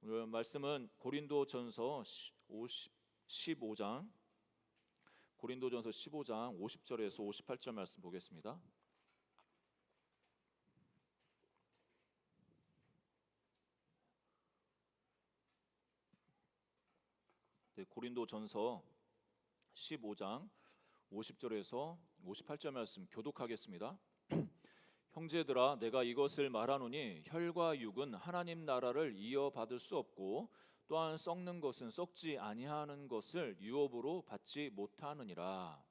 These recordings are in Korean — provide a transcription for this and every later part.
오늘 말씀은 고린도전서 15장 고린도전서 15장 50절에서 58절 말씀 보겠습니다. 네, 고린도전서 15장 50절에서 58절 말씀 교독하겠습니다. 형제들아, 내가 이것을 말하노니 혈과 육은 하나님 나라를 이어받을 수 없고 또한 썩는 것은 썩지 아니하는 것을 유업으로 받지 못하느니라.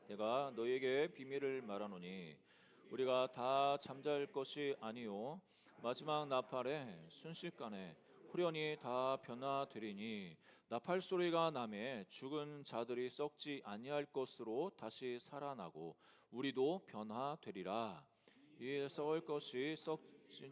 내가 너에게 비밀을 말하노니 우리가 다 잠잘 것이 아니요 마지막 나팔에 순식간에 후련히 다 변화되리니 나팔 소리가 나매 죽은 자들이 썩지 아니할 것으로 다시 살아나고 우리도 변화되리라. 이 썩을 것이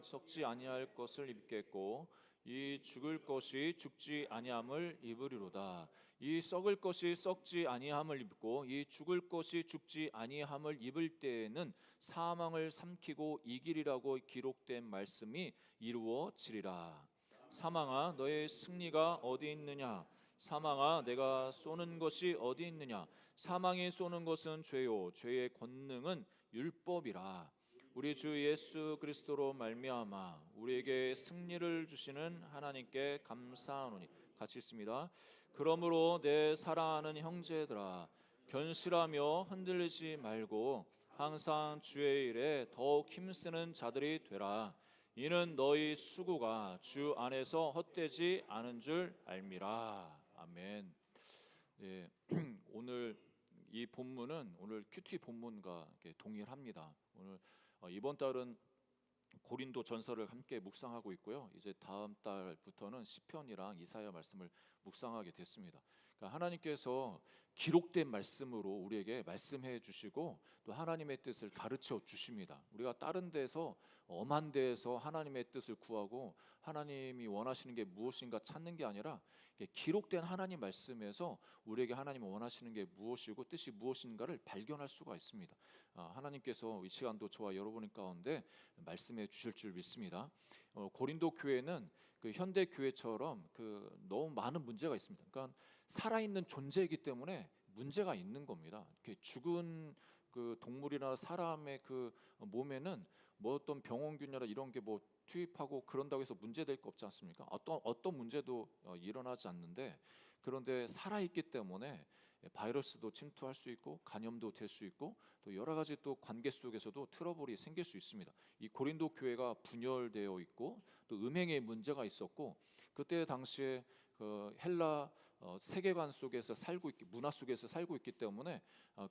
썩지 아니할 것을 입겠고 이 죽을 것이 죽지 아니함을 입으리로다. 이 썩을 것이 썩지 아니함을 입고 이 죽을 것이 죽지 아니함을 입을 때에는 사망을 삼키고 이기리라고 기록된 말씀이 이루어지리라. 사망아, 너의 승리가 어디 있느냐? 사망아, 내가 쏘는 것이 어디 있느냐? 사망이 쏘는 것은 죄요 죄의 권능은 율법이라. 우리 주 예수 그리스도로 말미암아 우리에게 승리를 주시는 하나님께 감사하노니. 같이 있습니다. 그러므로 내 사랑하는 형제들아, 견실하며 흔들리지 말고 항상 주의 일에 더욱 힘쓰는 자들이 되라. 이는 너희 수고가 주 안에서 헛되지 않은 줄 알미라. 아멘. 네, 오늘 이 본문은 오늘 큐티 본문과 동일합니다. 오늘 이번 달은 고린도 전서를 함께 묵상하고 있고요. 이제 다음 달부터는 시편이랑 이사야 말씀을 묵상하게 됐습니다. 그러니까 하나님께서 기록된 말씀으로 우리에게 말씀해 주시고 또 하나님의 뜻을 가르쳐 주십니다. 우리가 다른 데서 엄한 데에서 하나님의 뜻을 구하고 하나님이 원하시는 게 무엇인가 찾는 게 아니라 기록된 하나님 말씀에서 우리에게 하나님이 원하시는 게 무엇이고 뜻이 무엇인가를 발견할 수가 있습니다. 하나님께서 이 시간도 저와 여러분 가운데 말씀해 주실 줄 믿습니다. 고린도 교회는 그 현대 교회처럼 너무 많은 문제가 있습니다. 그러니까 살아있는 존재이기 때문에 문제가 있는 겁니다. 이렇게 죽은 그 동물이나 사람의 그 몸에는 뭐 어떤 병원균이나 이런 게 뭐 투입하고 그런다고 해서 문제될 거 없지 않습니까? 어떤 문제도 일어나지 않는데, 그런데 살아있기 때문에 바이러스도 침투할 수 있고 간염도 될 수 있고 또 여러 가지 또 관계 속에서도 트러블이 생길 수 있습니다. 이 고린도 교회가 분열되어 있고 또 음행의 문제가 있었고, 그때 당시에 그 헬라 세계관 속에서 문화 속에서 살고 있기 때문에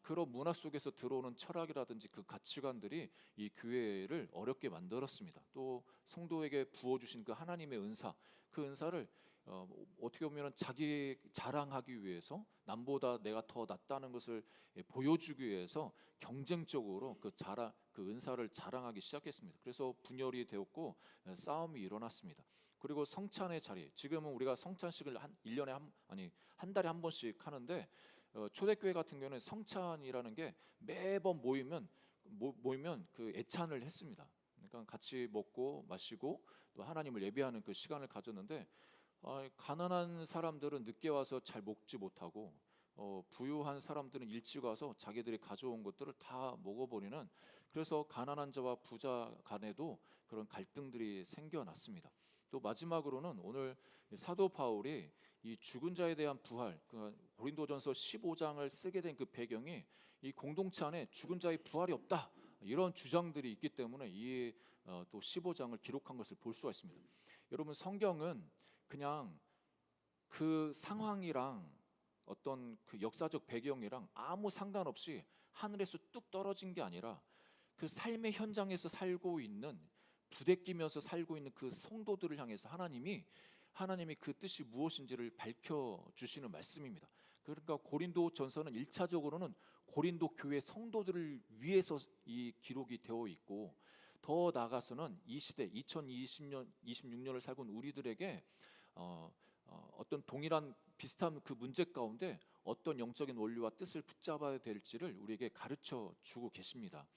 그런 문화 속에서 들어오는 철학이라든지 그 가치관들이 이 교회를 어렵게 만들었습니다. 또 성도에게 부어주신 그 하나님의 은사, 그 은사를 어떻게 보면 자기 자랑하기 위해서 남보다 내가 더 낫다는 것을 보여주기 위해서 경쟁적으로 그 은사를 자랑하기 시작했습니다. 그래서 분열이 되었고 싸움이 일어났습니다. 그리고 성찬의 자리, 지금은 우리가 성찬식을 한 달에 한 번씩 하는데 초대교회 같은 경우는 성찬이라는 게 매번 모이면 그 애찬을 했습니다. 그러니까 같이 먹고 마시고 또 하나님을 예배하는 그 시간을 가졌는데, 가난한 사람들은 늦게 와서 잘 먹지 못하고 부유한 사람들은 일찍 와서 자기들이 가져온 것들을 다 먹어버리는, 그래서 가난한 자와 부자 간에도 그런 갈등들이 생겨났습니다. 또 마지막으로는 오늘 사도 바울이 이 죽은 자에 대한 부활, 고린도전서 15장을 쓰게 된 그 배경이 이 공동체 안에 죽은 자의 부활이 없다, 이런 주장들이 있기 때문에 또 15장을 기록한 것을 볼 수가 있습니다. 여러분, 성경은 그냥 그 상황이랑 어떤 그 역사적 배경이랑 아무 상관없이 하늘에서 뚝 떨어진 게 아니라 그 삶의 현장에서 살고 있는, 부대끼면서 살고 있는 그 성도들을 향해서 하나님이 그 뜻이 무엇인지를 밝혀주시는 말씀입니다. 그러니까 고린도 전서는 1차적으로는 고린도 교회 성도들을 위해서 이 기록이 되어 있고, 더 나아가서는 이 시대 2026년을 살고 있는 우리들에게 어떤 동일한 비슷한 그 문제 가운데 어떤 영적인 원리와 뜻을 붙잡아야 될지를 우리에게 가르쳐 주고 계십니다.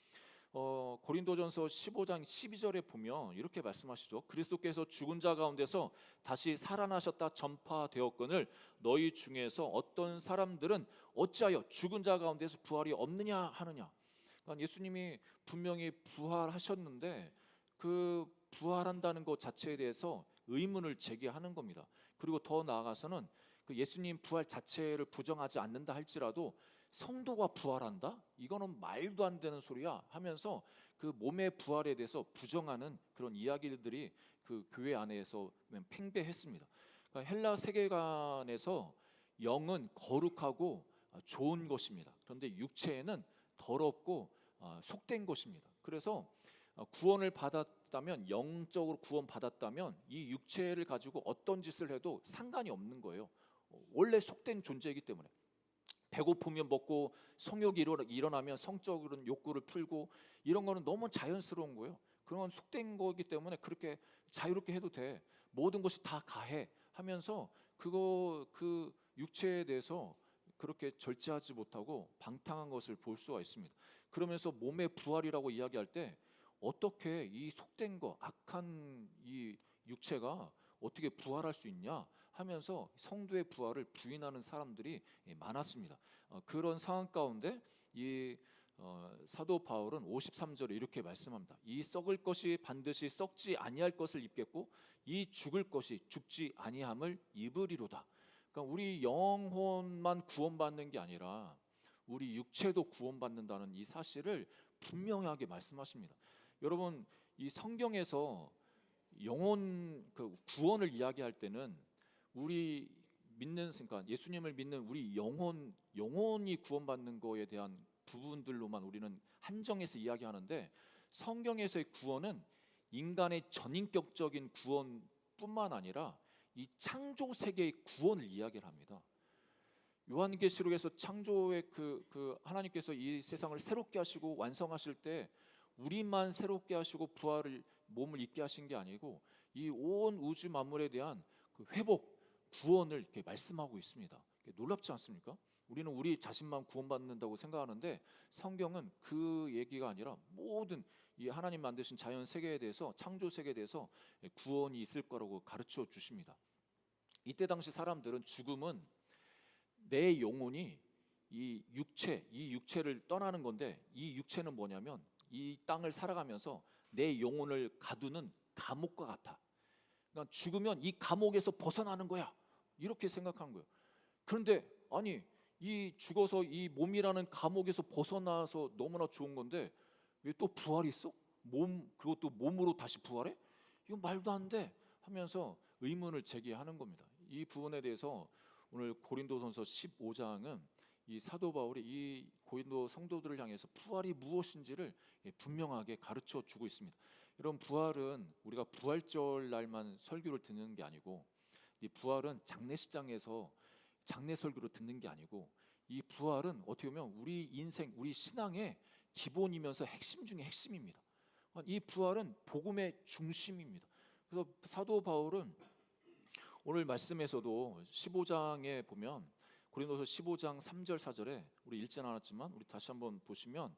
고린도전서 15장 12절에 보면 이렇게 말씀하시죠. 그리스도께서 죽은 자 가운데서 다시 살아나셨다 전파되었거늘 너희 중에서 어떤 사람들은 어찌하여 죽은 자 가운데서 부활이 없느냐 하느냐. 그러니까 예수님이 분명히 부활하셨는데 그 부활한다는 것 자체에 대해서 의문을 제기하는 겁니다. 그리고 더 나아가서는 그 예수님 부활 자체를 부정하지 않는다 할지라도 성도가 부활한다? 이거는 말도 안 되는 소리야 하면서 그 몸의 부활에 대해서 부정하는 그런 이야기들이 그 교회 안에서 팽배했습니다. 그러니까 헬라 세계관에서 영은 거룩하고 좋은 것입니다. 그런데 육체에는 더럽고 속된 것입니다. 그래서 구원을 받았다면, 영적으로 구원받았다면 이 육체를 가지고 어떤 짓을 해도 상관이 없는 거예요. 원래 속된 존재이기 때문에. 배고프면 먹고 성욕이 일어나면 성적으로 욕구를 풀고 이런 거는 너무 자연스러운 거예요. 그런 건 속된 거기 때문에 그렇게 자유롭게 해도 돼. 모든 것이 다 가해 하면서 그 육체에 대해서 그렇게 절제하지 못하고 방탕한 것을 볼 수가 있습니다. 그러면서 몸의 부활이라고 이야기할 때 어떻게 이 속된 거, 악한 이 육체가 어떻게 부활할 수 있냐 하면서 성도의 부활을 부인하는 사람들이 많았습니다. 그런 상황 가운데 이 사도 바울은 53절에 이렇게 말씀합니다. 이 썩을 것이 반드시 썩지 아니할 것을 입겠고 이 죽을 것이 죽지 아니함을 입으리로다. 그러니까 우리 영혼만 구원받는 게 아니라 우리 육체도 구원받는다는 이 사실을 분명하게 말씀하십니다. 여러분, 이 성경에서 영혼 그 구원을 이야기할 때는 우리 믿는, 그러니까 예수님을 믿는 우리 영혼이 구원받는 거에 대한 부분들로만 우리는 한정해서 이야기하는데, 성경에서의 구원은 인간의 전인격적인 구원뿐만 아니라 이 창조 세계의 구원을 이야기를 합니다. 요한계시록에서 창조의 그 하나님께서 이 세상을 새롭게 하시고 완성하실 때 우리만 새롭게 하시고 부활을 몸을 있게 하신 게 아니고 이 온 우주 만물에 대한 그 회복, 구원을 이렇게 말씀하고 있습니다. 놀랍지 않습니까? 우리는 우리 자신만 구원받는다고 생각하는데 성경은 그 얘기가 아니라 모든 이 하나님 만드신 자연 세계에 대해서, 창조 세계에 대해서 구원이 있을 거라고 가르쳐 주십니다. 이때 당시 사람들은 죽음은 내 영혼이 이 육체를 떠나는 건데, 이 육체는 뭐냐면 이 땅을 살아가면서 내 영혼을 가두는 감옥과 같아. 그러니까 죽으면 이 감옥에서 벗어나는 거야, 이렇게 생각하는 거예요. 그런데 아니, 이 죽어서 이 몸이라는 감옥에서 벗어나서 너무나 좋은 건데 왜 또 부활이 있어? 그것도 몸으로 다시 부활해? 이건 말도 안 돼 하면서 의문을 제기하는 겁니다. 이 부분에 대해서 오늘 고린도전서 15장은 이 사도 바울이 이 고린도 성도들을 향해서 부활이 무엇인지를 분명하게 가르쳐 주고 있습니다. 이런 부활은 우리가 부활절 날만 설교를 듣는 게 아니고, 이 부활은 장례식장에서 장례 설교를 듣는 게 아니고, 이 부활은 어떻게 보면 우리 인생, 우리 신앙의 기본이면서 핵심 중에 핵심입니다. 이 부활은 복음의 중심입니다. 그래서 사도 바울은 오늘 말씀에서도 15장에 보면, 고린도서 15장 3절 4절에 우리 읽진 않았지만 우리 다시 한번 보시면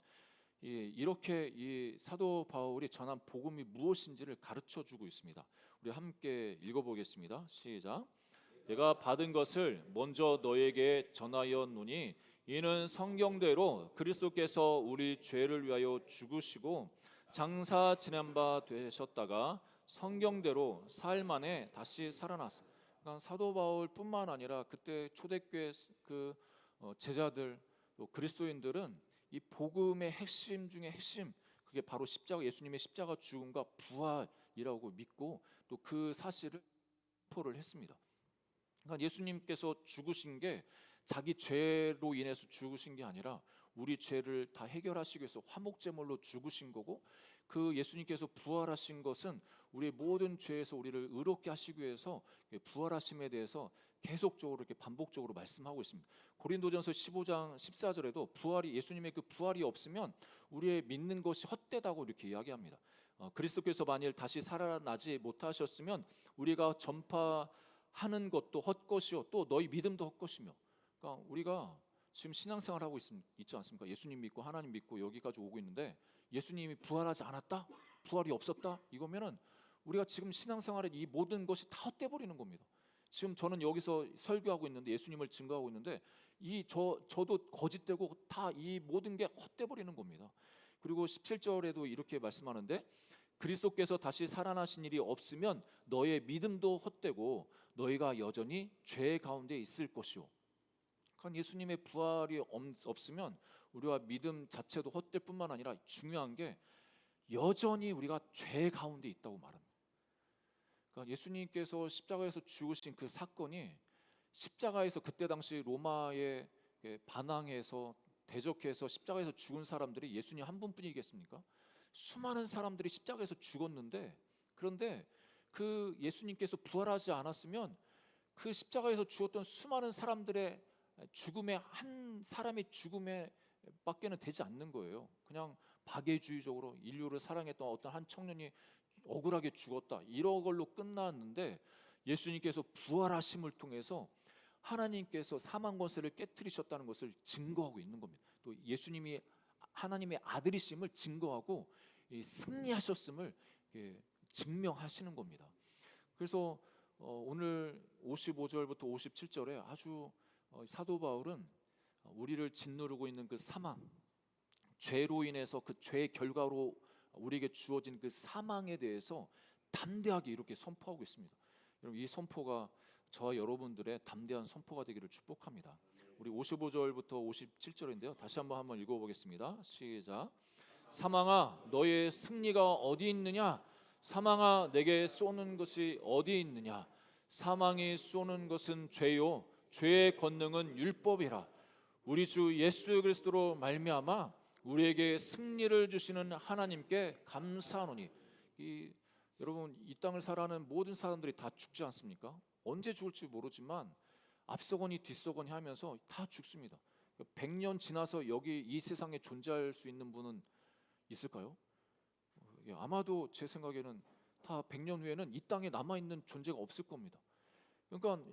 이렇게 이 사도 바울이 전한 복음이 무엇인지를 가르쳐 주고 있습니다. 우리 함께 읽어보겠습니다. 시작. 내가 받은 것을 먼저 너에게 전하였노니 이는 성경대로 그리스도께서 우리 죄를 위하여 죽으시고 장사 지낸 바 되셨다가 성경대로 사흘 만에 다시 살아났어. 그러니까 사도 바울뿐만 아니라 그때 초대교회 제자들, 또 그리스도인들은 이 복음의 핵심 중에 핵심, 그게 바로 십자가, 예수님의 십자가 죽음과 부활이라고 믿고 또 그 사실을 선포를 했습니다. 그러니까 예수님께서 죽으신 게 자기 죄로 인해서 죽으신 게 아니라 우리 죄를 다 해결하시기 위해서 화목제물로 죽으신 거고, 그 예수님께서 부활하신 것은 우리의 모든 죄에서 우리를 의롭게 하시기 위해서 부활하심에 대해서 계속적으로 이렇게 반복적으로 말씀하고 있습니다. 고린도전서 15장 14절에도 예수님의 그 부활이 없으면 우리의 믿는 것이 헛되다고 이렇게 이야기합니다. 그리스도께서 만일 다시 살아나지 못하셨으면 우리가 전파하는 것도 헛것이요 또 너희 믿음도 헛것이며. 그러니까 우리가 지금 신앙생활하고 있지 않습니까? 예수님 믿고 하나님 믿고 여기까지 오고 있는데 예수님이 부활하지 않았다? 부활이 없었다? 이거면은 우리가 지금 신앙생활에 이 모든 것이 다 헛돼 버리는 겁니다. 지금 저는 여기서 설교하고 있는데 예수님을 증거하고 있는데 저도 거짓되고 다 이 모든 게 헛돼 버리는 겁니다. 그리고 17절에도 이렇게 말씀하는데 그리스도께서 다시 살아나신 일이 없으면 너의 믿음도 헛되고 너희가 여전히 죄 가운데 있을 것이요. 그러니까 예수님의 부활이 없으면 우리와 믿음 자체도 헛될 뿐만 아니라 중요한 게 여전히 우리가 죄 가운데 있다고 말합니다. 그러니까 예수님께서 십자가에서 죽으신 그 사건이 십자가에서 그때 당시 로마에 반항해서 대적해서 십자가에서 죽은 사람들이 예수님 한 분뿐이겠습니까? 수많은 사람들이 십자가에서 죽었는데 그런데 그 예수님께서 부활하지 않았으면 그 십자가에서 죽었던 수많은 사람들의 죽음에 한 사람의 죽음에 밖에는 되지 않는 거예요. 그냥 박애주의적으로 인류를 사랑했던 어떤 한 청년이 억울하게 죽었다 이런 걸로 끝났는데 예수님께서 부활하심을 통해서 하나님께서 사망 권세를 깨뜨리셨다는 것을 증거하고 있는 겁니다. 또 예수님이 하나님의 아들이심을 증거하고 승리하셨음을 증명하시는 겁니다. 그래서 오늘 55절부터 57절에 아주 사도 바울은 우리를 짓누르고 있는 그 사망, 죄로 인해서 그 죄의 결과로 우리에게 주어진 그 사망에 대해서 담대하게 이렇게 선포하고 있습니다. 여러분 이 선포가 저와 여러분들의 담대한 선포가 되기를 축복합니다. 우리 55절부터 57절인데요. 다시 한번 읽어보겠습니다. 시작. 사망아 너의 승리가 어디 있느냐? 사망아 내게 쏘는 것이 어디 있느냐? 사망이 쏘는 것은 죄요 죄의 권능은 율법이라. 우리 주 예수 그리스도로 말미암아 우리에게 승리를 주시는 하나님께 감사하노니. 여러분 이 땅을 살아가는 모든 사람들이 다 죽지 않습니까? 언제 죽을지 모르지만 앞서거니 뒤서거니 하면서 다 죽습니다. 100년 지나서 여기 이 세상에 존재할 수 있는 분은 있을까요? 아마도 제 생각에는 다 100년 후에는 이 땅에 남아있는 존재가 없을 겁니다. 그러니까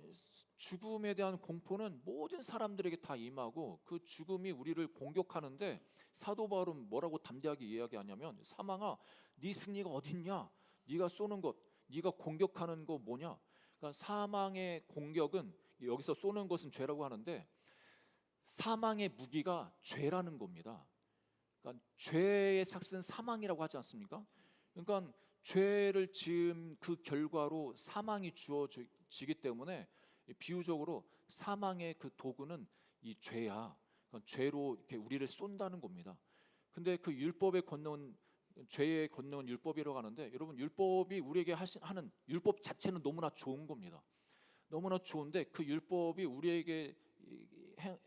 죽음에 대한 공포는 모든 사람들에게 다 임하고 그 죽음이 우리를 공격하는데 사도 바울은 뭐라고 담대하게 이야기하냐면 사망아 네 승리가 어딨냐? 네가 쏘는 것, 네가 공격하는 거 뭐냐? 그러니까 사망의 공격은 여기서 쏘는 것은 죄라고 하는데 사망의 무기가 죄라는 겁니다. 그러니까 죄의 삭은 사망이라고 하지 않습니까? 그러니까 죄를 지은 그 결과로 사망이 주어지기 때문에 비유적으로 사망의 그 도구는 이 죄야. 그러니까 죄로 이렇게 우리를 쏜다는 겁니다. 근데 그 율법의 권능은 죄의 권능은 율법이라고 하는데 여러분 율법이 우리에게 하는 율법 자체는 너무나 좋은 겁니다. 너무나 좋은데 그 율법이 우리에게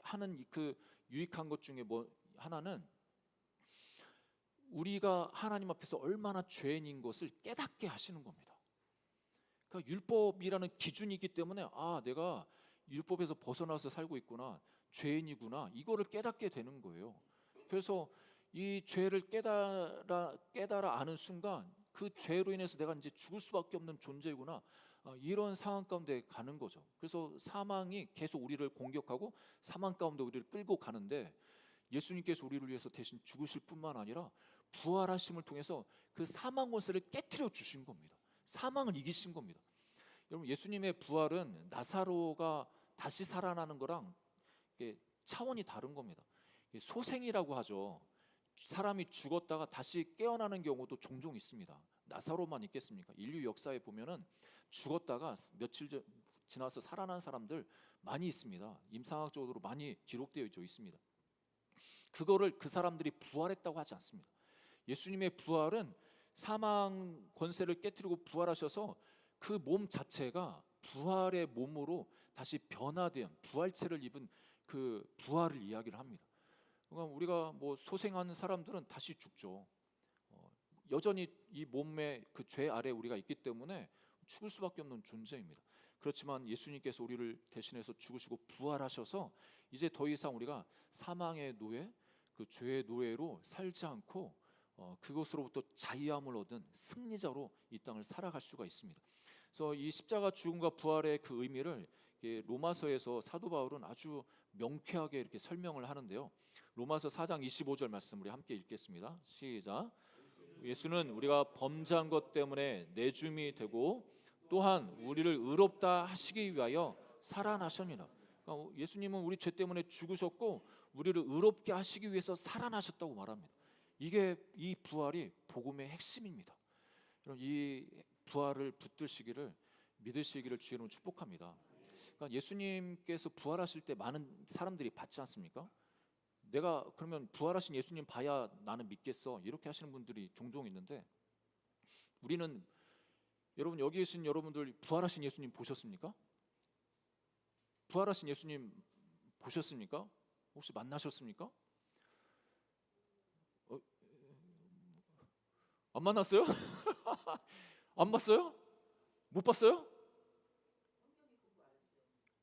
하는 그 유익한 것 중에 뭐 하나는 우리가 하나님 앞에서 얼마나 죄인인 것을 깨닫게 하시는 겁니다. 그러니까 율법이라는 기준이 있기 때문에 내가 율법에서 벗어나서 살고 있구나, 죄인이구나 이거를 깨닫게 되는 거예요. 그래서 이 죄를 깨달아 아는 순간 그 죄로 인해서 내가 이제 죽을 수밖에 없는 존재구나 이런 상황 가운데 가는 거죠. 그래서 사망이 계속 우리를 공격하고 사망 가운데 우리를 끌고 가는데 예수님께서 우리를 위해서 대신 죽으실 뿐만 아니라 부활하심을 통해서 그 사망 권세를 깨트려 주신 겁니다. 사망을 이기신 겁니다. 여러분 예수님의 부활은 나사로가 다시 살아나는 거랑 차원이 다른 겁니다. 소생이라고 하죠. 사람이 죽었다가 다시 깨어나는 경우도 종종 있습니다. 나사로만 있겠습니까? 인류 역사에 보면은 죽었다가 며칠 지나서 살아난 사람들 많이 있습니다. 임상학적으로 많이 기록되어 있습니다. 그거를 그 사람들이 부활했다고 하지 않습니다. 예수님의 부활은 사망 권세를 깨뜨리고 부활하셔서 그 몸 자체가 부활의 몸으로 다시 변화된 부활체를 입은 그 부활을 이야기를 합니다. 그러니까 우리가 뭐 소생하는 사람들은 다시 죽죠. 여전히 이 몸의 그 죄 아래 우리가 있기 때문에 죽을 수밖에 없는 존재입니다. 그렇지만 예수님께서 우리를 대신해서 죽으시고 부활하셔서 이제 더 이상 우리가 사망의 노예, 그 죄의 노예로 살지 않고 그것으로부터 자유함을 얻은 승리자로 이 땅을 살아갈 수가 있습니다. 그래서 이 십자가 죽음과 부활의 그 의미를 로마서에서 사도 바울은 아주 명쾌하게 이렇게 설명을 하는데요. 로마서 4장 25절 말씀 우리 함께 읽겠습니다. 시작. 예수는 우리가 범죄한 것 때문에 내줌이 되고 또한 우리를 의롭다 하시기 위하여 살아나셨느니라. 그러니까 예수님은 우리 죄 때문에 죽으셨고 우리를 의롭게 하시기 위해서 살아나셨다고 말합니다. 이게 이 부활이 복음의 핵심입니다. 여러분, 이 부활을 붙드시기를 믿으시기를 주의 이름으로 축복합니다. 그러니까 예수님께서 부활하실 때 많은 사람들이 받지 않습니까? 내가 그러면 부활하신 예수님 봐야 나는 믿겠어, 이렇게 하시는 분들이 종종 있는데, 우리는, 여러분 여기 계신 여러분들 부활하신 예수님 보셨습니까? 부활하신 예수님 보셨습니까? 혹시 만나셨습니까? 안 만났어요? 안 봤어요? 못 봤어요?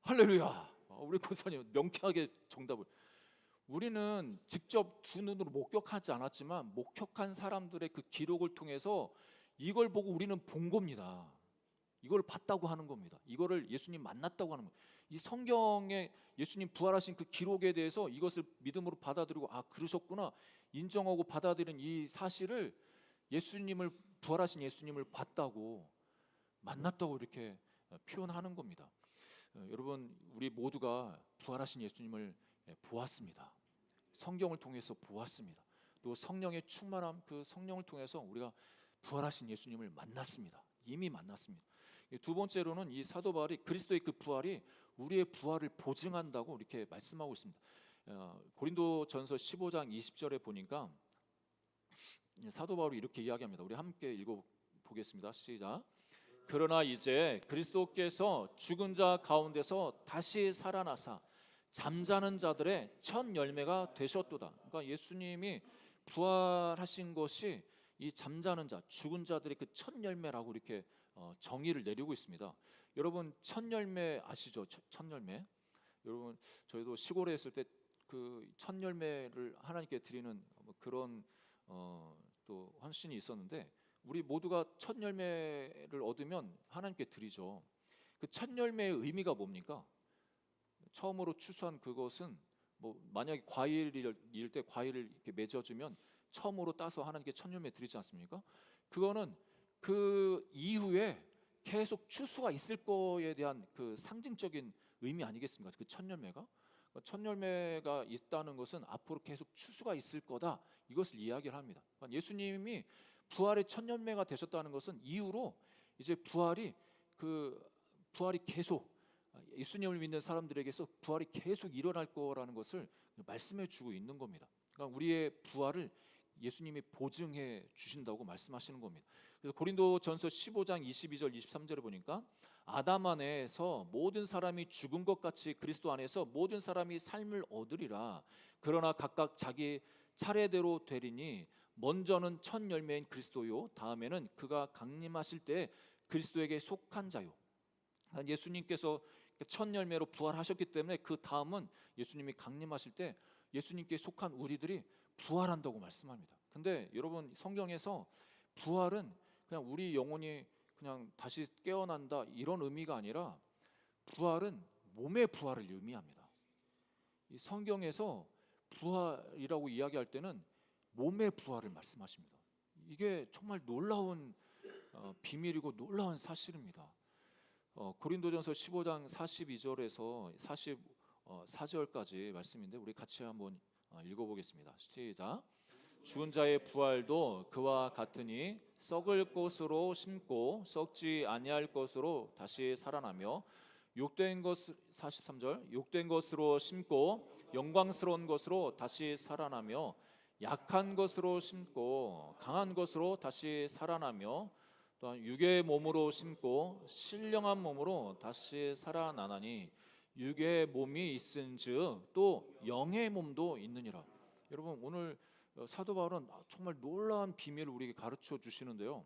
할렐루야. 우리 권사님 명쾌하게 정답을. 우리는 직접 두 눈으로 목격하지 않았지만 목격한 사람들의 그 기록을 통해서 이걸 보고 우리는 본 겁니다. 이걸 봤다고 하는 겁니다. 이거를 예수님 만났다고 하는 겁니다. 이 성경에 예수님 부활하신 그 기록에 대해서 이것을 믿음으로 받아들이고, 아 그러셨구나 인정하고 받아들인 이 사실을, 예수님을, 부활하신 예수님을 봤다고, 만났다고 이렇게 표현하는 겁니다. 여러분, 우리 모두가 부활하신 예수님을 보았습니다. 성경을 통해서 보았습니다. 또 성령의 충만함, 그 성령을 통해서 우리가 부활하신 예수님을 만났습니다. 이미 만났습니다. 두 번째로는 이 사도 바울이 그리스도의 그 부활이 우리의 부활을 보증한다고 이렇게 말씀하고 있습니다. 고린도전서 15장 20절에 보니까 사도 바울이 이렇게 이야기합니다. 우리 함께 읽어보겠습니다. 시작. 그러나 이제 그리스도께서 죽은 자 가운데서 다시 살아나사 잠자는 자들의 첫 열매가 되셨도다. 그러니까 예수님이 부활하신 것이 이 잠자는 자, 죽은 자들의 그 첫 열매라고 이렇게 정의를 내리고 있습니다. 여러분, 첫 열매 아시죠? 첫 열매. 여러분, 저희도 시골에 있을 때 그 첫 열매를 하나님께 드리는 그런 또 헌신이 있었는데, 우리 모두가 첫 열매를 얻으면 하나님께 드리죠. 그 첫 열매의 의미가 뭡니까? 처음으로 추수한 그것은, 뭐 만약에 과일일 때 과일을 이렇게 맺어주면 처음으로 따서 하나님께 첫 열매 드리지 않습니까? 그거는 그 이후에 계속 추수가 있을 거에 대한 그 상징적인 의미 아니겠습니까? 그 첫 열매가, 첫 열매가 있다는 것은 앞으로 계속 추수가 있을 거다, 이것을 이야기를 합니다. 그러니까 예수님이 부활의 첫 열매가 되셨다는 것은 이후로 이제 부활이 계속, 예수님을 믿는 사람들에게서 부활이 계속 일어날 거라는 것을 말씀해 주고 있는 겁니다. 그러니까 우리의 부활을 예수님이 보증해 주신다고 말씀하시는 겁니다. 그래서 고린도전서 15장 22절 23절에 보니까 아담 안에서 모든 사람이 죽은 것 같이 그리스도 안에서 모든 사람이 삶을 얻으리라. 그러나 각각 자기 차례대로 되리니 먼저는 첫 열매인 그리스도요, 다음에는 그가 강림하실 때 그리스도에게 속한 자요. 예수님께서 첫 열매로 부활하셨기 때문에 그 다음은 예수님이 강림하실 때 예수님께 속한 우리들이 부활한다고 말씀합니다. 근데 여러분, 성경에서 부활은 그냥 우리 영혼이 그냥 다시 깨어난다 이런 의미가 아니라, 부활은 몸의 부활을 의미합니다. 이 성경에서 부활이라고 이야기할 때는 몸의 부활을 말씀하십니다. 이게 정말 놀라운 비밀이고 놀라운 사실입니다. 고린도전서 15장 42절에서 44절까지 말씀인데 우리 같이 한번 읽어보겠습니다. 시작. 죽은 자의 부활도 그와 같으니 썩을 것으로 심고 썩지 아니할 것으로 다시 살아나며, 욕된 것, 43절, 욕된 것으로 심고 영광스러운 것으로 다시 살아나며, 약한 것으로 심고 강한 것으로 다시 살아나며, 또한 육의 몸으로 심고 신령한 몸으로 다시 살아나나니 육의 몸이 있은즉 또 영의 몸도 있느니라. 여러분, 오늘 사도 바울은 정말 놀라운 비밀을 우리에게 가르쳐 주시는데요.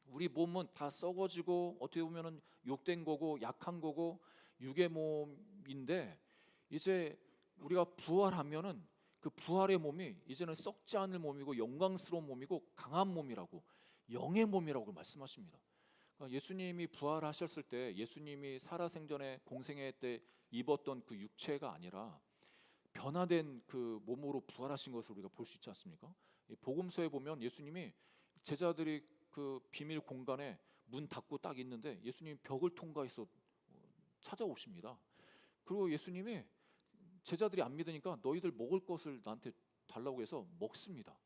우리 몸은 다 썩어지고 어떻게 보면은 욕된 거고 약한 거고 육의 몸인데, 이제 우리가 부활하면은 그 부활의 몸이 이제는 썩지 않을 몸이고 영광스러운 몸이고 강한 몸이라고, 영의 몸이라고 말씀하십니다. 그러니까 예수님이 부활하셨을 때, 예수님이 살아생전에 공생애 때 입었던 그 육체가 아니라 변화된 그 몸으로 부활하신 것을 우리가 볼 수 있지 않습니까? 이 복음서에 보면 예수님이 제자들이 그 비밀 공간에 문 닫고 딱 있는데 예수님이 벽을 통과해서 찾아오십니다. 그리고 예수님이 제자들이 안 믿으니까 너희들 먹을 것을 나한테 달라고 해서 먹습니다.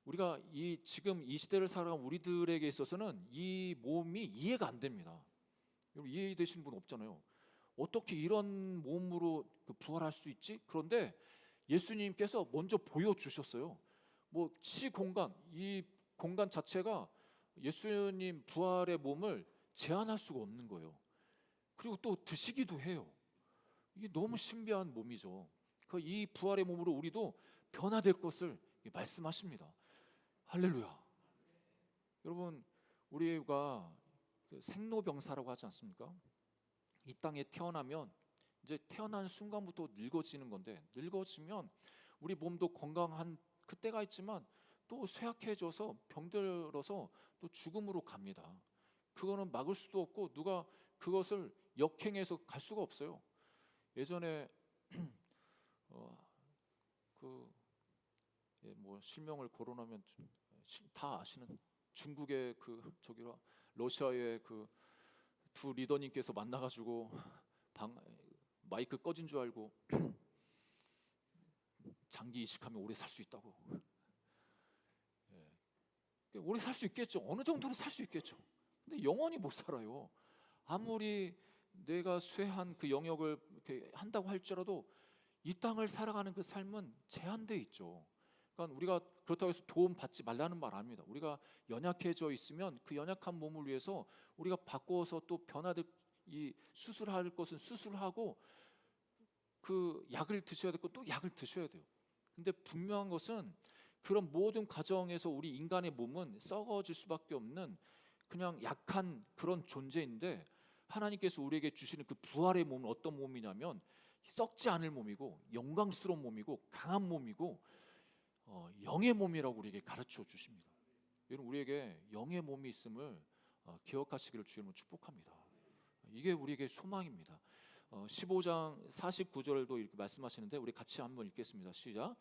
우리가 지금 이 시대를 살아가는 우리들에게 있어서는 이 몸이 이해가 안 됩니다. 여러분 이해되시는 분 없잖아요. 어떻게 이런 몸으로 부활할 수 있지? 그런데 예수님께서 먼저 보여주셨어요. 뭐 공간, 이 공간 자체가 예수님 부활의 몸을 제한할 수가 없는 거예요. 그리고 또 드시기도 해요. 이게 너무 신비한 몸이죠. 이 부활의 몸으로 우리도 변화될 것을 말씀하십니다. 할렐루야. 여러분 우리가 생로병사라고 하지 않습니까? 이 땅에 태어나면 이제 태어난 순간부터 늙어지는 건데, 늙어지면 우리 몸도 건강한 그때가 있지만 또 쇠약해져서 병들어서 또 죽음으로 갑니다. 그거는 막을 수도 없고 누가 그것을 역행해서 갈 수가 없어요. 예전에 뭐 실명을 거론하면 다 아시는 중국의 러시아의 그 두 리더님께서 만나가지고 마이크 꺼진 줄 알고 장기 이식하면 오래 살 수 있다고. 오래 살 수 있겠죠. 어느 정도는 살 수 있겠죠. 근데 영원히 못 살아요. 아무리 내가 쇠한 그 영역을 이렇게 한다고 할지라도 이 땅을 살아가는 그 삶은 제한돼 있죠. 그러니까 우리가 그렇다고 해서 도움 받지 말라는 말 아닙니다. 우리가 연약해져 있으면 그 연약한 몸을 위해서 우리가 바꿔서 또 변화될 이 수술할 것은 수술하고 그 약을 드셔야 되고 또 약을 드셔야 돼요. 근데 분명한 것은 그런 모든 과정에서 우리 인간의 몸은 썩어질 수밖에 없는 그냥 약한 그런 존재인데, 하나님께서 우리에게 주시는 그 부활의 몸은 어떤 몸이냐면 썩지 않을 몸이고 영광스러운 몸이고 강한 몸이고 영의 몸이라고 우리에게 가르쳐 주십니다. 여러분 우리에게 영의 몸이 있음을 기억하시기를 주님으로 축복합니다. 이게 우리에게 소망입니다. 15장 49절도 이렇게 말씀하시는데 우리 같이 한번 읽겠습니다. 시작.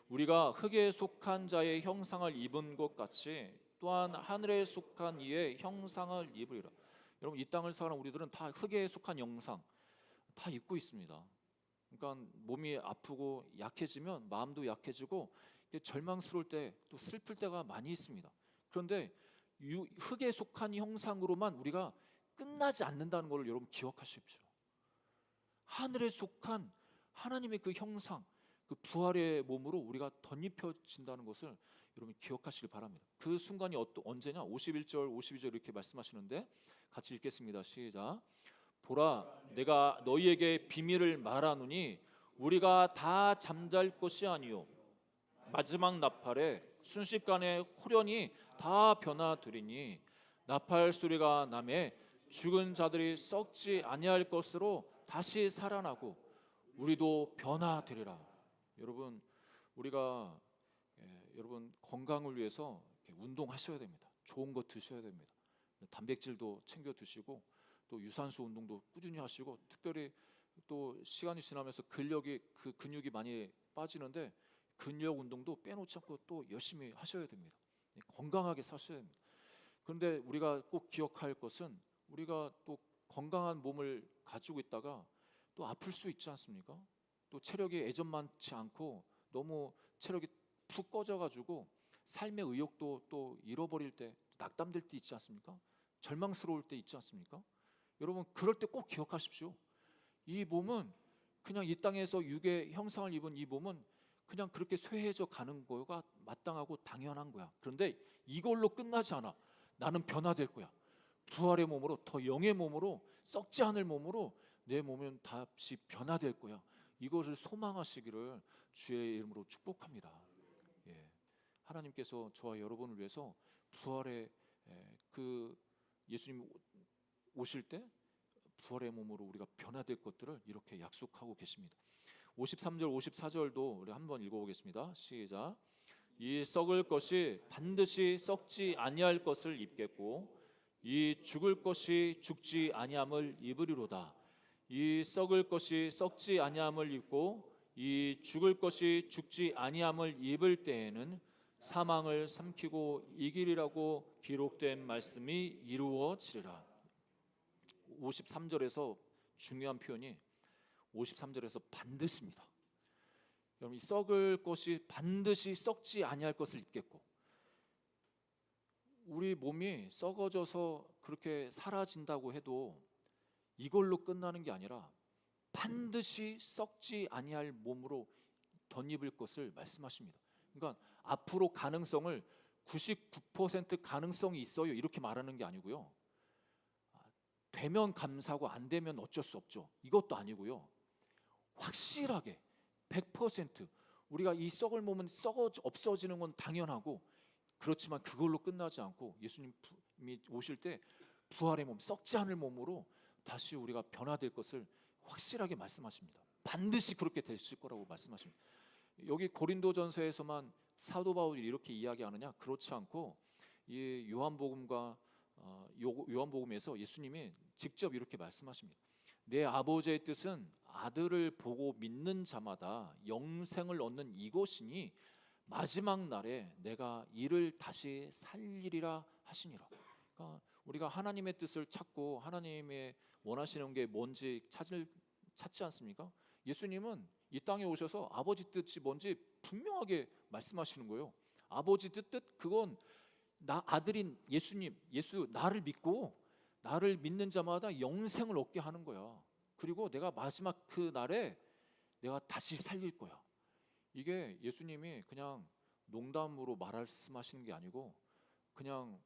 우리가 흙에 속한 자의 형상을 입은 것 같이 또한 하늘에 속한 이의 형상을 입으리라. 여러분 이 땅을 사는 우리들은 다 흙에 속한 형상 다 입고 있습니다. 그러니까 몸이 아프고 약해지면 마음도 약해지고 절망스러울 때 또 슬플 때가 많이 있습니다. 그런데 흙에 속한 형상으로만 우리가 끝나지 않는다는 것을 여러분 기억하십시오. 하늘에 속한 하나님의 그 형상, 그 부활의 몸으로 우리가 덧입혀진다는 것을 여러분 기억하시길 바랍니다. 그 순간이 언제냐? 51절, 52절 이렇게 말씀하시는데 같이 읽겠습니다. 시작. 보라, 내가 너희에게 비밀을 말하노니 우리가 다 잠잘 것이 아니요 마지막 나팔에 순식간에 홀연히 다 변화되리니 나팔 소리가 나매 죽은 자들이 썩지 아니할 것으로 다시 살아나고 우리도 변화되리라. 여러분 우리가 여러분 건강을 위해서 운동하셔야 됩니다. 좋은 거 드셔야 됩니다. 단백질도 챙겨 드시고 또 유산소 운동도 꾸준히 하시고, 특별히 또 시간이 지나면서 근육이 많이 빠지는데 근력 운동도 빼놓지 않고 또 열심히 하셔야 됩니다. 건강하게 사셔야 됩니다. 그런데 우리가 꼭 기억할 것은 우리가 또 건강한 몸을 가지고 있다가 또 아플 수 있지 않습니까? 또 체력이 예전만치 않고 너무 체력이 푹 꺼져가지고 삶의 의욕도 또 잃어버릴 때, 낙담될 때 있지 않습니까? 절망스러울 때 있지 않습니까? 여러분 그럴 때 꼭 기억하십시오. 이 몸은 그냥 이 땅에서 육의 형상을 입은 이 몸은 그냥 그렇게 쇠해져 가는 거가 마땅하고 당연한 거야. 그런데 이걸로 끝나지 않아. 나는 변화될 거야. 부활의 몸으로, 더 영의 몸으로, 썩지 않을 몸으로 내 몸은 다시 변화될 거야. 이것을 소망하시기를 주의 이름으로 축복합니다. 하나님께서 저와 여러분을 위해서 부활의 그 예수님 오실 때 부활의 몸으로 우리가 변화될 것들을 이렇게 약속하고 계십니다. 53절 54절도 우리 한번 읽어보겠습니다. 시작. 이 썩을 것이 반드시 썩지 아니할 것을 입겠고 이 죽을 것이 죽지 아니함을 입으리로다. 이 썩을 것이 썩지 아니함을 입고 이 죽을 것이 죽지 아니함을 입을 때에는 사망을 삼키고 이기리라고 기록된 말씀이 이루어지리라. 53절에서 중요한 표현이 53절에서 반드시입니다. 여러분, 이 썩을 것이 반드시 썩지 아니할 것을 입겠고, 우리 몸이 썩어져서 그렇게 사라진다고 해도 이걸로 끝나는 게 아니라 반드시 썩지 아니할 몸으로 덧입을 것을 말씀하십니다. 그러니까 앞으로 가능성을 99% 가능성이 있어요 이렇게 말하는 게 아니고요. 되면 감사하고 안 되면 어쩔 수 없죠. 이것도 아니고요. 확실하게 100% 우리가 이 썩을 몸은 없어지는 건 당연하고, 그렇지만 그걸로 끝나지 않고 예수님이 오실 때 부활의 몸, 썩지 않을 몸으로 다시 우리가 변화될 것을 확실하게 말씀하십니다. 반드시 그렇게 되실 거라고 말씀하십니다. 여기 고린도전서에서만 사도 바울이 이렇게 이야기하느냐? 그렇지 않고 이 요한복음에서 예수님이 직접 이렇게 말씀하십니다. 내 아버지의 뜻은 아들을 보고 믿는 자마다 영생을 얻는 이것이니 마지막 날에 내가 이를 다시 살리리라 하시니라. 그러니까 우리가 하나님의 뜻을 찾고 하나님의 원하시는 게 뭔지 찾지 않습니까? 예수님은 이 땅에 오셔서 아버지 뜻이 뭔지 분명하게 말씀하시는 거예요. 아버지 뜻 그건 나 아들인 예수 나를 믿고 나를 믿는 자마다 영생을 얻게 하는 거야. 그리고 내가 마지막 그 날에 내가 다시 살릴 거야. 이게 예수님이 그냥 농담으로 말씀하시는 게 아니고 그냥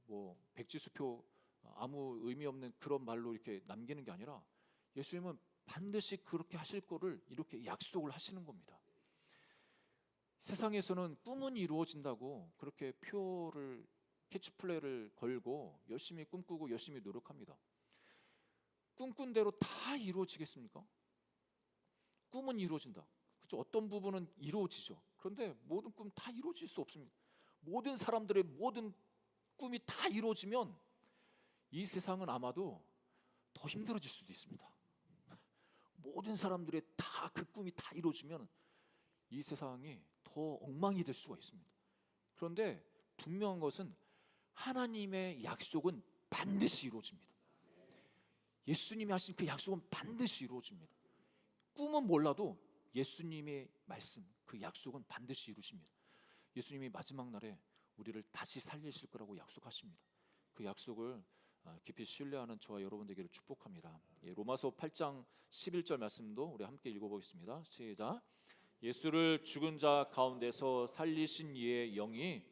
뭐 백지수표 아무 의미 없는 그런 말로 이렇게 남기는 게 아니라 예수님은 반드시 그렇게 하실 거를 이렇게 약속을 하시는 겁니다. 세상에서는 꿈은 이루어진다고 그렇게 표를 캐치플레이를 걸고 열심히 꿈꾸고 열심히 노력합니다. 꿈꾼 대로 다 이루어지겠습니까? 꿈은 이루어진다. 그렇죠? 어떤 부분은 이루어지죠. 그런데 모든 꿈 다 이루어질 수 없습니다. 모든 사람들의 모든 꿈이 다 이루어지면 이 세상은 아마도 더 힘들어질 수도 있습니다. 모든 사람들의 다 그 꿈이 다 이루어지면 이 세상이 더 엉망이 될 수가 있습니다. 그런데 분명한 것은 하나님의 약속은 반드시 이루어집니다. 예수님이 하신 그 약속은 반드시 이루어집니다. 꿈은 몰라도 예수님의 말씀, 그 약속은 반드시 이루십니다. 예수님이 마지막 날에 우리를 다시 살리실 거라고 약속하십니다. 그 약속을 깊이 신뢰하는 저와 여러분 되기를 축복합니다. 로마서 8장 11절 말씀도 우리 함께 읽어보겠습니다. 시작. 예수를 죽은 자 가운데서 살리신 이의 영이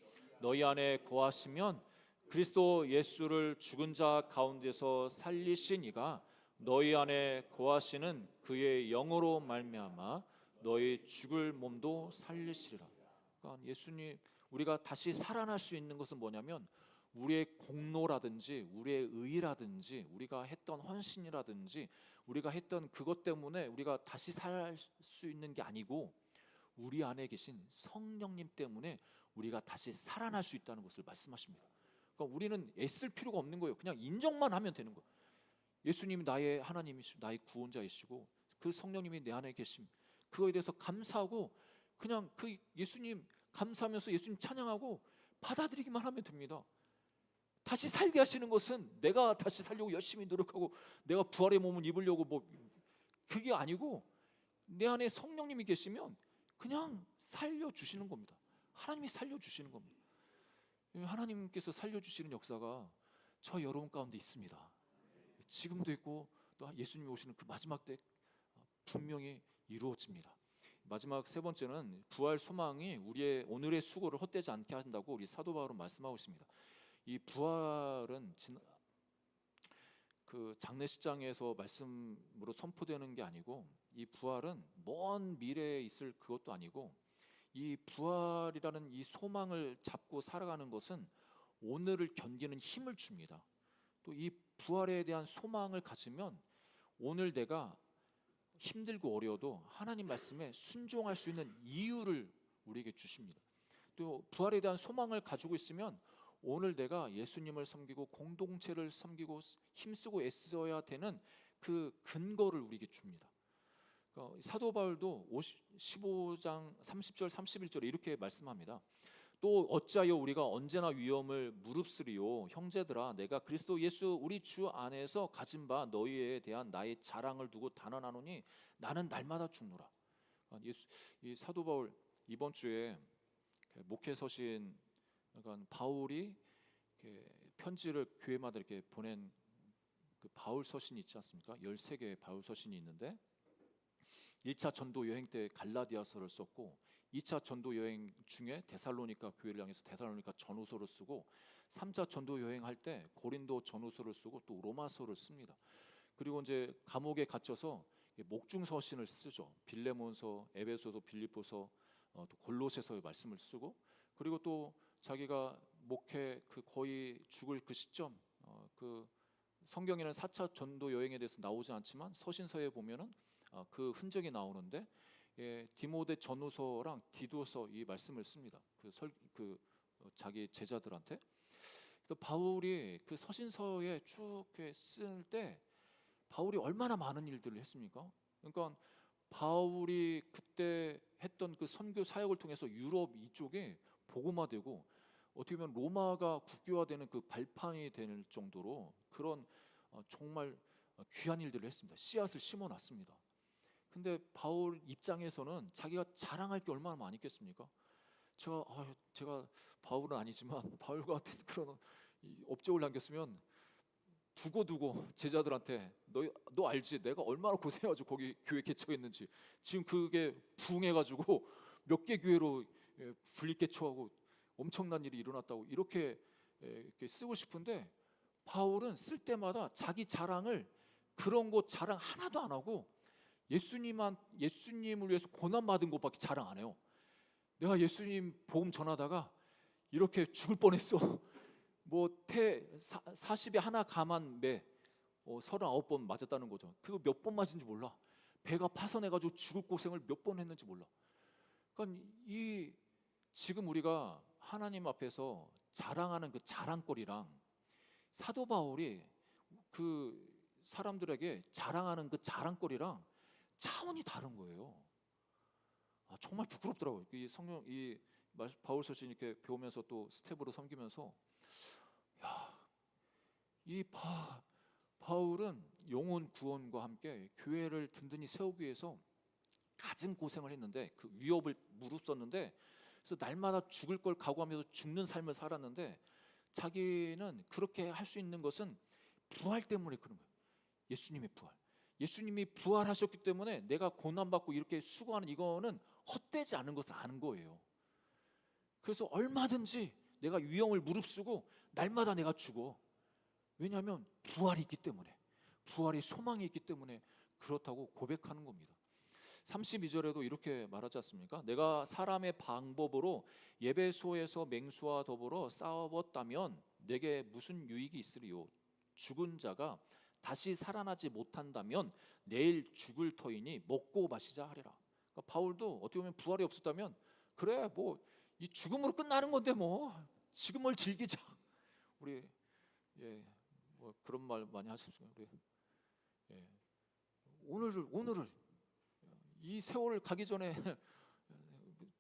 너희 안에 거하시면 그리스도 예수를 죽은 자 가운데서 살리신 이가 너희 안에 거하시는 그의 영으로 말미암아 너희 죽을 몸도 살리시리라. 그러니까 예수님, 우리가 다시 살아날 수 있는 것은 뭐냐면 우리의 공로라든지 우리의 의라든지 우리가 했던 헌신이라든지 우리가 했던 그것 때문에 우리가 다시 살 수 있는 게 아니고 우리 안에 계신 성령님 때문에 우리가 다시 살아날 수 있다는 것을 말씀하십니다. 그러니까 우리는 애쓸 필요가 없는 거예요. 그냥 인정만 하면 되는 거예요. 예수님이 나의 하나님이시고 나의 구원자이시고 그 성령님이 내 안에 계심, 그거에 대해서 감사하고 그냥 그 예수님 감사하면서 예수님 찬양하고 받아들이기만 하면 됩니다. 다시 살게 하시는 것은 내가 다시 살려고 열심히 노력하고 내가 부활의 몸을 입으려고 그게 아니고 내 안에 성령님이 계시면 그냥 살려주시는 겁니다. 하나님이 살려주시는 겁니다. 하나님께서 살려주시는 역사가 저 여러분 가운데 있습니다. 지금도 있고 또 예수님이 오시는 그 마지막 때 분명히 이루어집니다. 마지막 세 번째는 부활 소망이 우리의 오늘의 수고를 헛되지 않게 한다고 우리 사도 바울은 말씀하고 있습니다. 이 부활은 그 장례식장에서 말씀으로 선포되는 게 아니고 이 부활은 먼 미래에 있을 그것도 아니고 이 부활이라는 이 소망을 잡고 살아가는 것은 오늘을 견디는 힘을 줍니다. 또 이 부활에 대한 소망을 가지면 오늘 내가 힘들고 어려워도 하나님 말씀에 순종할 수 있는 이유를 우리에게 주십니다. 또 부활에 대한 소망을 가지고 있으면 오늘 내가 예수님을 섬기고 공동체를 섬기고 힘쓰고 애써야 되는 그 근거를 우리에게 줍니다. 그러니까 사도 바울도 15장 30절 31절에 이렇게 말씀합니다. 또 어찌하여 우리가 언제나 위험을 무릅쓰리요 형제들아 내가 그리스도 예수 우리 주 안에서 가진 바 너희에 대한 나의 자랑을 두고 단언하노니 나는 날마다 죽노라. 이 사도 바울 이번 주에 목회 서신, 그러니까 바울이 편지를 교회마다 이렇게 보낸 그 바울 서신이 있지 않습니까? 13개의 바울 서신이 있는데 1차 전도 여행 때 갈라디아서를 썼고 2차 전도 여행 중에 데살로니가 교회를 향해서 데살로니가 전후서를 쓰고 3차 전도 여행할 때 고린도 전후서를 쓰고 또 로마서를 씁니다. 그리고 이제 감옥에 갇혀서 목중 서신을 쓰죠. 빌레몬서, 에베소서, 빌립보서, 또 골로새서의 말씀을 쓰고 그리고 또 자기가 목회 그 거의 죽을 그 시점 그 성경에는 4차 전도 여행에 대해서 나오지 않지만 서신서에 보면은 그 흔적이 나오는데 디모데 전후서랑 디도서 이 말씀을 씁니다. 자기 제자들한테. 또 바울이 그 서신서에 쭉 쓸 때 바울이 얼마나 많은 일들을 했습니까? 그러니까 바울이 그때 했던 그 선교 사역을 통해서 유럽 이쪽에 복음화되고 어떻게 보면 로마가 국교화되는 그 발판이 될 정도로 그런 정말 귀한 일들을 했습니다. 씨앗을 심어놨습니다. 근데 바울 입장에서는 자기가 자랑할 게 얼마나 많이 있겠습니까? 제가 바울은 아니지만 바울과 같은 그런 업적을 남겼으면 두고두고 제자들한테 너 알지? 내가 얼마나 고생해가지고 거기 교회 개척했는지 지금 그게 부흥해가지고 몇 개 교회로 분리 개척하고 엄청난 일이 일어났다고 이렇게 쓰고 싶은데 바울은 쓸 때마다 자기 자랑을 그런 거 자랑 하나도 안 하고 예수님을 위해서 고난 받은 것밖에 자랑 안 해요. 내가 예수님 복음 전하다가 이렇게 죽을 뻔했어. 뭐 40에 하나 감한 매 39번 맞았다는 거죠. 그거 몇 번 맞은지 몰라. 배가 파선해가지고 죽을 고생을 몇 번 했는지 몰라. 그러니까 지금 우리가 하나님 앞에서 자랑하는 그 자랑거리랑 사도 바울이 그 사람들에게 자랑하는 그 자랑거리랑 차원이 다른 거예요. 정말 부끄럽더라고요. 이 바울 서신 이렇게 배우면서 또 스텝으로 섬기면서 이 바울은 영혼 구원과 함께 교회를 든든히 세우기 위해서 가진 고생을 했는데 그 위협을 무릅썼는데 그래서 날마다 죽을 걸 각오하면서 죽는 삶을 살았는데 자기는 그렇게 할 수 있는 것은 부활 때문에 그런 거예요. 예수님의 부활. 예수님이 부활하셨기 때문에 내가 고난받고 이렇게 수고하는 이거는 헛되지 않은 것을 아는 거예요. 그래서 얼마든지 내가 위험을 무릅쓰고 날마다 내가 죽어. 왜냐하면 부활이 있기 때문에, 부활의 소망이 있기 때문에 그렇다고 고백하는 겁니다. 32절에도 이렇게 말하지 않습니까? 내가 사람의 방법으로 예배소에서 맹수와 더불어 싸웠다면 내게 무슨 유익이 있으리요? 죽은 자가 다시 살아나지 못한다면 내일 죽을 터이니 먹고 마시자 하리라. 그러니까 바울도 어떻게 보면 부활이 없었다면 그래 뭐 이 죽음으로 끝나는 건데 뭐 지금을 즐기자. 우리 뭐 그런 말 많이 하셨어요. 우리 오늘을 이 세월 가기 전에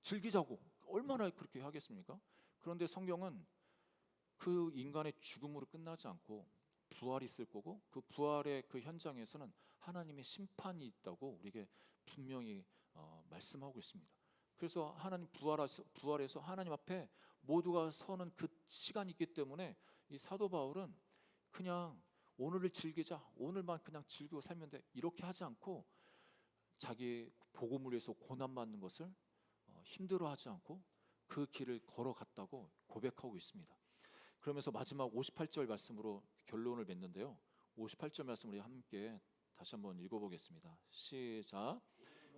즐기자고 얼마나 그렇게 하겠습니까? 그런데 성경은 그 인간의 죽음으로 끝나지 않고 부활이 있을 거고 그 부활의 그 현장에서는 하나님의 심판이 있다고 우리에게 분명히 말씀하고 있습니다. 그래서 하나님 부활해서 하나님 앞에 모두가 서는 그 시간이 있기 때문에 이 사도 바울은 그냥 오늘을 즐기자, 오늘만 그냥 즐기고 살면 돼 이렇게 하지 않고 자기 복음을 위해서 고난받는 것을 힘들어하지 않고 그 길을 걸어갔다고 고백하고 있습니다. 그러면서 마지막 58절 말씀으로 결론을 맺는데요. 58절 말씀 우리 함께 다시 한번 읽어보겠습니다. 시작.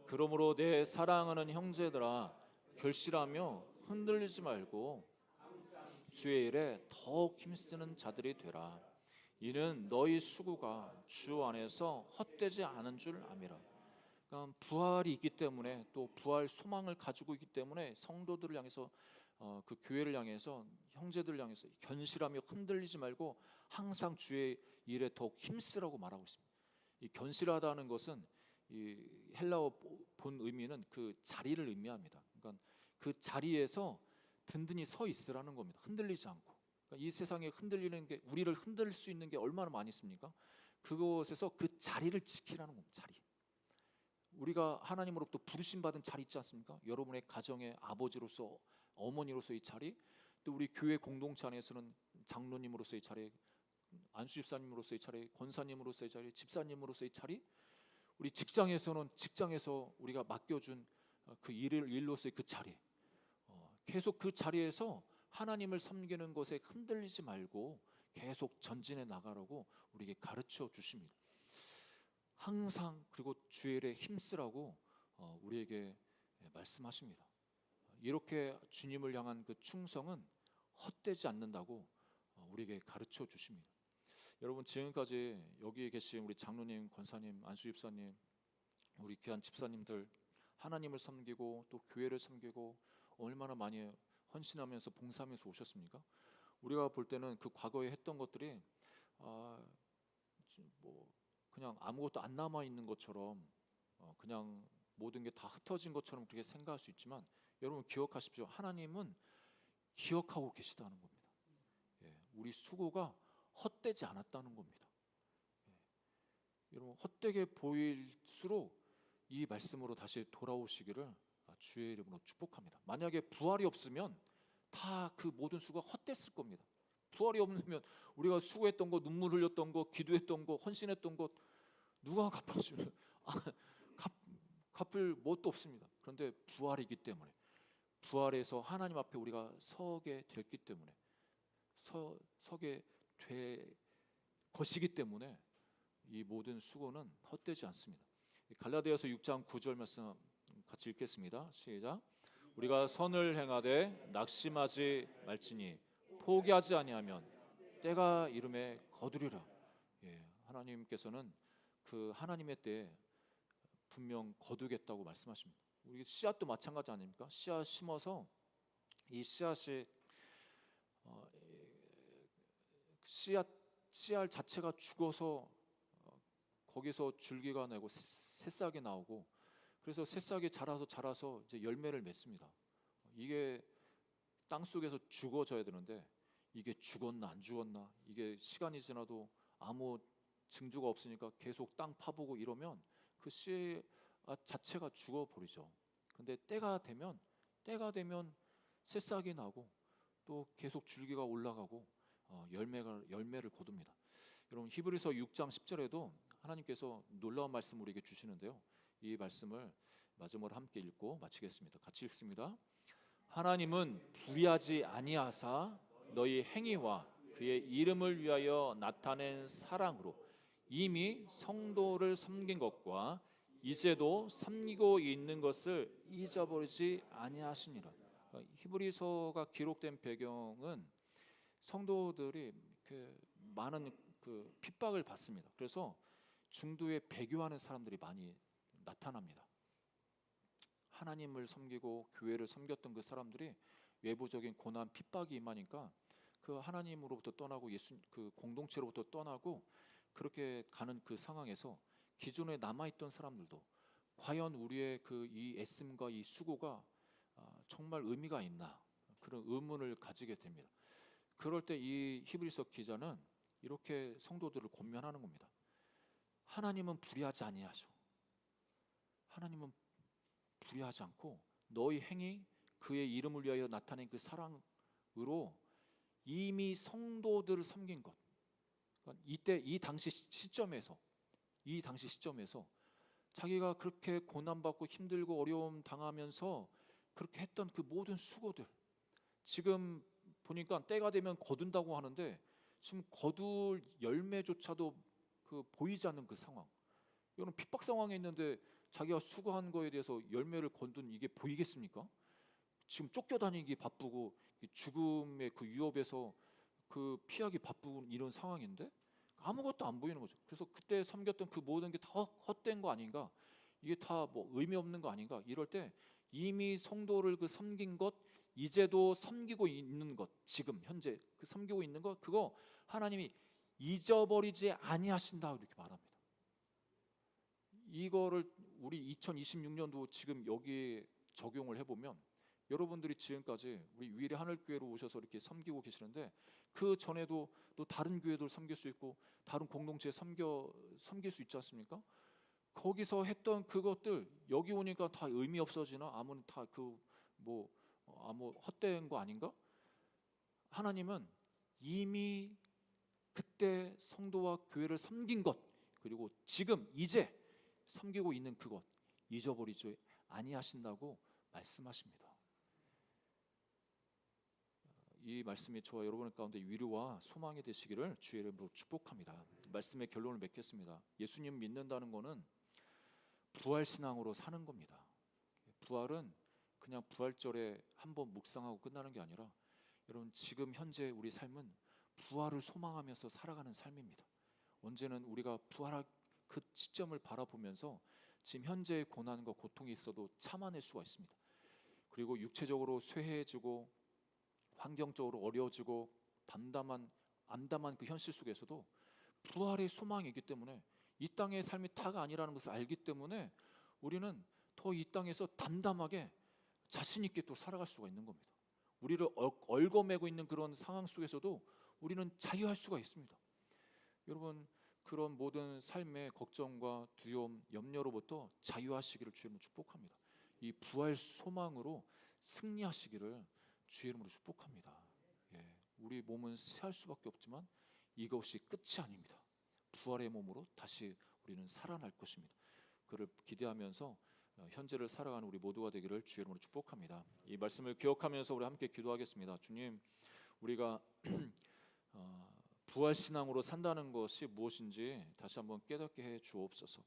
그러므로 내 사랑하는 형제들아 결실하며 흔들리지 말고 주의 일에 더욱 힘쓰는 자들이 되라. 이는 너희 수고가 주 안에서 헛되지 않은 줄 암이라. 그러니까 부활이 있기 때문에 또 부활 소망을 가지고 있기 때문에 성도들을 향해서 그 교회를 향해서 형제들을 향해서 견실하며 흔들리지 말고 항상 주의 일에 더욱 힘쓰라고 말하고 있습니다. 이 견실하다는 것은 이 헬라어 본 의미는 그 자리를 의미합니다. 그러니까 그 자리에서 든든히 서 있으라는 겁니다. 흔들리지 않고. 그러니까 이 세상에 흔들리는 게, 우리를 흔들 수 있는 게 얼마나 많이 있습니까? 그곳에서 그 자리를 지키라는 겁니다. 자리. 우리가 하나님으로부터 부르심 받은 자리 있지 않습니까? 여러분의 가정의 아버지로서, 어머니로서의 자리, 또 우리 교회 공동체 안에서는 장로님으로서의 자리, 안수 집사님으로서의 자리, 권사님으로서의 자리, 집사님으로서의 자리, 우리 직장에서는 직장에서 우리가 맡겨준 그 일로서의 그 자리, 계속 그 자리에서 하나님을 섬기는 것에 흔들리지 말고 계속 전진해 나가라고 우리에게 가르쳐 주십니다. 항상 그리고 주일에 힘쓰라고 우리에게 말씀하십니다. 이렇게 주님을 향한 그 충성은 헛되지 않는다고 우리에게 가르쳐 주십니다. 여러분, 지금까지 여기에 계신 우리 장로님, 권사님, 안수집사님, 우리 귀한 집사님들, 하나님을 섬기고 또 교회를 섬기고 얼마나 많이 헌신하면서 봉사하면서 오셨습니까? 우리가 볼 때는 그 과거에 했던 것들이 뭐 그냥 아무것도 안 남아 있는 것처럼, 그냥 모든 게 다 흩어진 것처럼 그렇게 생각할 수 있지만, 여러분 기억하십시오. 하나님은 기억하고 계시다는 겁니다. 우리 수고가 헛되지 않았다는 겁니다. 여러분, 헛되게 보일수록 이 말씀으로 다시 돌아오시기를 주의 이름으로 축복합니다. 만약에 부활이 없으면 다 그 모든 수고가 헛됐을 겁니다. 부활이 없으면 우리가 수고했던 거, 눈물 흘렸던 거, 기도했던 거, 헌신했던 것 누가 갚아주면 갚을 뭣도 없습니다. 그런데 부활이기 때문에, 부활에서 하나님 앞에 우리가 서게 됐기 때문에, 서게 될 것이기 때문에 이 모든 수고는 헛되지 않습니다. 갈라디아서 6장 9절 말씀 같이 읽겠습니다. 시작. 우리가 선을 행하되 낙심하지 말지니 포기하지 아니하면 때가 이름에 거두리라. 하나님께서는 그 하나님의 때에 분명 거두겠다고 말씀하십니다. 우리 씨앗도 마찬가지 아닙니까? 씨앗 심어서 이 씨앗이 씨알 자체가 죽어서 거기서 줄기가 나고 새싹이 나오고, 그래서 새싹이 자라서 이제 열매를 맺습니다. 이게 땅 속에서 죽어져야 되는데 이게 죽었나 안 죽었나, 이게 시간이 지나도 아무 증조가 없으니까 계속 땅 파보고 이러면 그 씨앗 자체가 죽어버리죠. 근데 때가 되면 새싹이 나고 또 계속 줄기가 올라가고 열매를 거둡니다. 여러분, 히브리서 6장 10절에도 하나님께서 놀라운 말씀을 우리에게 주시는데요, 이 말씀을 마지막으로 함께 읽고 마치겠습니다. 같이 읽습니다. 하나님은 불의하지 아니하사 너희 행위와 그의 이름을 위하여 나타낸 사랑으로 이미 성도를 섬긴 것과 이제도 섬기고 있는 것을 잊어버리지 아니하시니라. 히브리서가 기록된 배경은 성도들이 많은 핍박을 받습니다. 그래서 중도에 배교하는 사람들이 많이 나타납니다. 하나님을 섬기고 교회를 섬겼던 그 사람들이 외부적인 고난 핍박이 임하니까 그 하나님으로부터 떠나고 그 공동체로부터 떠나고 그렇게 가는 그 상황에서 기존에 남아있던 사람들도 과연 우리의 이 애씀과 이 수고가 정말 의미가 있나, 그런 의문을 가지게 됩니다. 그럴 때 이 히브리서 기자는 이렇게 성도들을 권면하는 겁니다. 하나님은 불의하지 아니하셔. 하나님은 불의하지 않고 너희 행위, 그의 이름을 위하여 나타낸 그 사랑으로 이미 성도들을 섬긴 것. 그러니까 이 당시 시점에서 자기가 그렇게 고난받고 힘들고 어려움 당하면서 그렇게 했던 그 모든 수고들, 지금 보니까 때가 되면 거둔다고 하는데 지금 거둘 열매조차도 보이지 않는 그 상황. 이런 핍박 상황에 있는데 자기가 수고한 거에 대해서 열매를 거둔 이게 보이겠습니까? 지금 쫓겨다니기 바쁘고 죽음의 그 위협에서 피하기 바쁜 이런 상황인데 아무것도 안 보이는 거죠. 그래서 그때 섬겼던 그 모든 게 다 헛된 거 아닌가? 이게 다 뭐 의미 없는 거 아닌가? 이럴 때 이미 성도를 섬긴 것, 이제도 섬기고 있는 것, 지금 현재 섬기고 있는 것, 그거 하나님이 잊어버리지 아니하신다 이렇게 말합니다. 이거를 우리 2026년도 지금 여기에 적용을 해보면 여러분들이 지금까지 우리 위례 하늘교회로 오셔서 이렇게 섬기고 계시는데 그 전에도 또 다른 교회들 섬길 수 있고 다른 공동체 섬길 수 있지 않습니까? 거기서 했던 그것들 여기 오니까 다 의미 없어지나? 아무 다 아무 헛된 거 아닌가? 하나님은 이미 그때 성도와 교회를 섬긴 것 그리고 지금 이제 섬기고 있는 그것 잊어버리지 아니하신다고 말씀하십니다. 이 말씀이 저와 여러분 가운데 위로와 소망이 되시기를 주의 이름으로 축복합니다. 말씀의 결론을 맺겠습니다. 예수님 믿는다는 것은 부활 신앙으로 사는 겁니다. 부활은 그냥 부활절에 한번 묵상하고 끝나는 게 아니라 여러분 지금 현재 우리 삶은 부활을 소망하면서 살아가는 삶입니다. 언제는 우리가 부활할 그 시점을 바라보면서 지금 현재의 고난과 고통이 있어도 참아낼 수가 있습니다. 그리고 육체적으로 쇠해지고 환경적으로 어려워지고 암담한 그 현실 속에서도 부활의 소망이 있기 때문에 이 땅의 삶이 다가 아니라는 것을 알기 때문에 우리는 더 이 땅에서 담담하게 자신 있게 또 살아갈 수가 있는 겁니다. 우리를 얽어매고 있는 그런 상황 속에서도 우리는 자유할 수가 있습니다. 여러분 그런 모든 삶의 걱정과 두려움, 염려로부터 자유하시기를 주의 이름으로 축복합니다. 이 부활 소망으로 승리하시기를 주의 이름으로 축복합니다. 우리 몸은 쇠할 수밖에 없지만 이것이 끝이 아닙니다. 부활의 몸으로 다시 우리는 살아날 것입니다. 그를 기대하면서 현재를 살아가는 우리 모두가 되기를 주의 이름으로 축복합니다. 이 말씀을 기억하면서 우리 함께 기도하겠습니다. 주님, 우리가 부활 신앙으로 산다는 것이 무엇인지 다시 한번 깨닫게 해 주옵소서.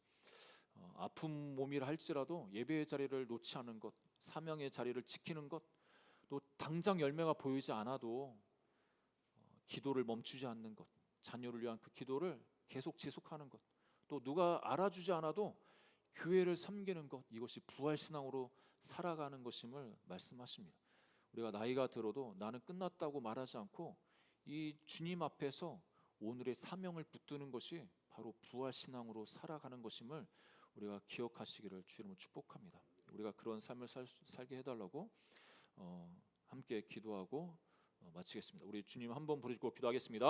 아픈 몸이라 할지라도 예배의 자리를 놓지 않은 것, 사명의 자리를 지키는 것, 또 당장 열매가 보이지 않아도 기도를 멈추지 않는 것, 자녀를 위한 그 기도를 계속 지속하는 것, 또 누가 알아주지 않아도 교회를 섬기는 것, 이것이 부활 신앙으로 살아가는 것임을 말씀하십니다. 우리가 나이가 들어도 나는 끝났다고 말하지 않고 이 주님 앞에서 오늘의 사명을 붙드는 것이 바로 부활 신앙으로 살아가는 것임을 우리가 기억하시기를 주님으로 축복합니다. 우리가 그런 삶을 살게 해달라고 함께 기도하고 마치겠습니다. 우리 주님 한번 부르짖고 기도하겠습니다.